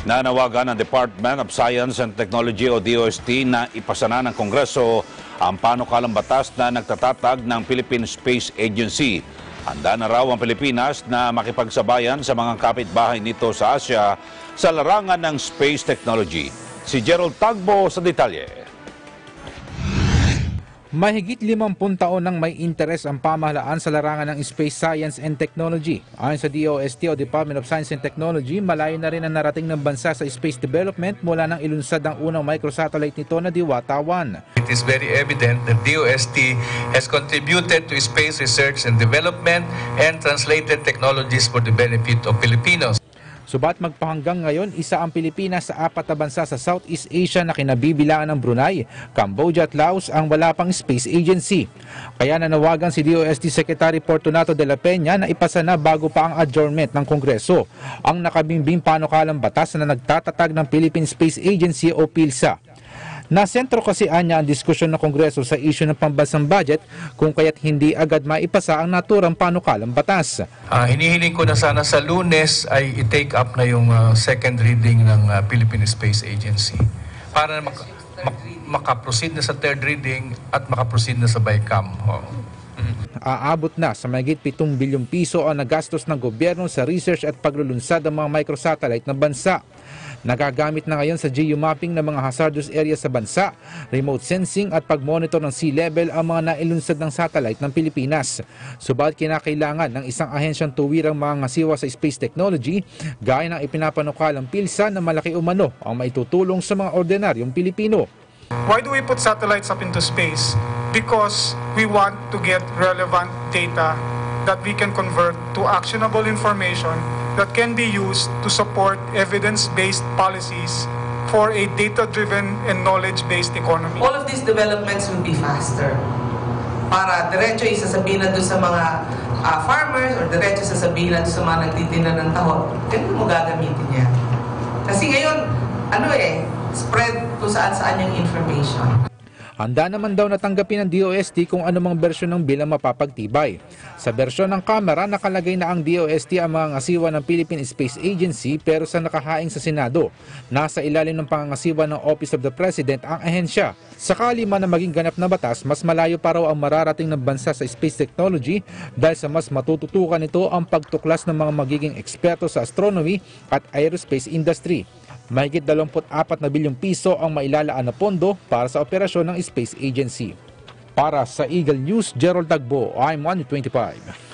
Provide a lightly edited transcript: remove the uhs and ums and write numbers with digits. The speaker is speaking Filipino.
Nanawagan ng Department of Science and Technology o DOST na ipasana ng Kongreso ang panukalang batas na nagtatatag ng Philippine Space Agency. Handa na raw ang Pilipinas na makipagsabayan sa mga kapitbahay nito sa Asia sa larangan ng space technology. Si Gerald Tagbo sa detalye. Mahigit 50 taon nang may interes ang pamahalaan sa larangan ng space science and technology. Ayon sa DOST o Department of Science and Technology, malayo na rin ang narating ng bansa sa space development mula nang ilunsad ang unang microsatellite nito na Diwata 1. It is very evident that DOST has contributed to space research and development and translated technologies for the benefit of Filipinos. Subat magpahanggang ngayon, isa ang Pilipinas sa 4 na bansa sa Southeast Asia na kinabibilangan ng Brunei, Cambodia at Laos ang wala pang space agency. Kaya nanawagan si DOST Secretary Fortunato de la Peña na ipasa na bago pa ang adjournment ng Kongreso ang nakabimbing panukalang batas na nagtatatag ng Philippine Space Agency o PhilSA. Nasentro kasi anya ang diskusyon ng Kongreso sa issue ng pambansang budget kung kaya't hindi agad maipasa ang naturang panukalang batas. Hinihiling ko na sana sa Lunes ay i-take up na yung second reading ng Philippine Space Agency para makaproceed na sa third reading at makaproceed na sa BICAM. Aabot na sa mahigit 7 bilyong piso ang nagastos ng gobyerno sa research at paglulunsad ng mga microsatellite ng bansa. Nagagamit na ngayon sa geomapping ng mga hazardous areas sa bansa, remote sensing at pagmonitor ng sea level ang mga nailunsad ng satellite ng Pilipinas. Subalit kinakailangan ng isang ahensyang tuwirang mga ngasiwa sa space technology gaya ng ipinapanukalang PhilSA na malaki umano ang maitutulong sa mga ordinaryong Pilipino. Why do we put satellites up into space? Because we want to get relevant data that we can convert to actionable information that can be used to support evidence-based policies for a data-driven and knowledge-based economy. All of these developments will be faster. Para diretso isasabihin na doon sa mga farmers or diretso sasabihin na doon sa mga nagtitinda ng taho, ganun mo gagamitin niya. Kasi ngayon, spread kung saan-saan yung information. Handa naman daw natanggapin ng DOST kung anumang bersyon ng bill ang mapapagtibay. Sa bersyon ng Kamara, nakalagay na ang DOST ang mga ngasiwa ng Philippine Space Agency pero sa nakahaing sa Senado, nasa ilalim ng pangangasiwa ng Office of the President ang ahensya. Sakali man na maging ganap na batas, mas malayo pa raw ang mararating ng bansa sa space technology dahil sa mas matututukan nito ang pagtuklas ng mga magiging eksperto sa astronomy at aerospace industry. Mahigit 24 na bilyong piso ang mailalaan na pondo para sa operasyon ng Space Agency. Para sa Eagle News, Gerald Tagbo, I'm 125.